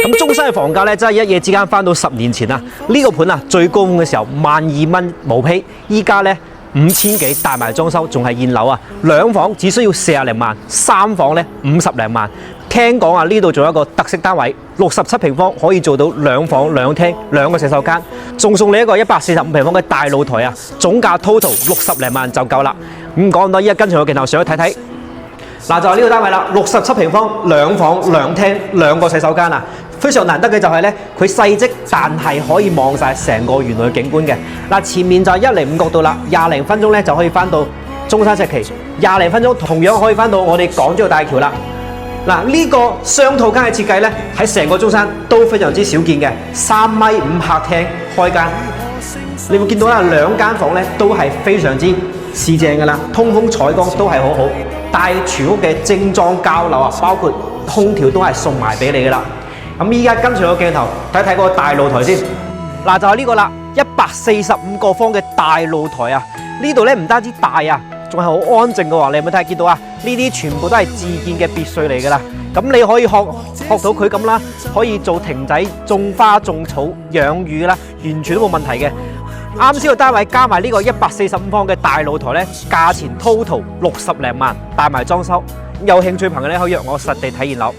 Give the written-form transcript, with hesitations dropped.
咁中山嘅房價咧，真係一夜之間翻到10年前啊！呢個盤啊，最高峰嘅時候12,000蚊毛坯，依家咧5000幾，帶埋裝修，仲係現樓啊！2房只需要40零萬，3房咧50零萬。聽講啊，呢度仲有一個特色單位，67平方可以做到2房2廳2個洗手間，仲送你一個145平方嘅大露台啊！總價 total 60零萬就夠啦。咁講咁多，依家跟住我鏡頭上去睇睇。嗱，就係呢個單位啦，67平方2房2廳2個洗手間啊！非常難得嘅就係咧，佢細則，但係可以望晒成個園內嘅景觀嘅。嗱，前面就係105角度啦，20零分鐘咧就可以翻到中山石岐，20零分鐘同樣可以翻到我哋港珠澳大橋啦。嗱，呢個雙套間嘅設計咧，喺成個中山都非常之少見嘅，3.5米客廳開間，你會見到啦，2間房咧都係非常之市正㗎啦，通風採光都係好好，帶全屋嘅精裝交樓啊，包括空調都係送埋俾你㗎啦。咁依家跟住個鏡頭睇睇個大露台先。嗱，就係呢個啦，145個方嘅大露台啊！呢度咧唔單止大啊，仲係好安靜嘅喎。你有冇睇見到啊？呢啲全部都係自建嘅別墅嚟㗎啦。咁你可以學到佢咁啦，可以做亭仔、種花種草、養魚啦，完全都冇問題嘅。啱先個單位加埋呢個145方嘅大露台咧，價錢 total 60零萬，帶埋裝修。有興趣朋友咧可以約我實地睇現樓。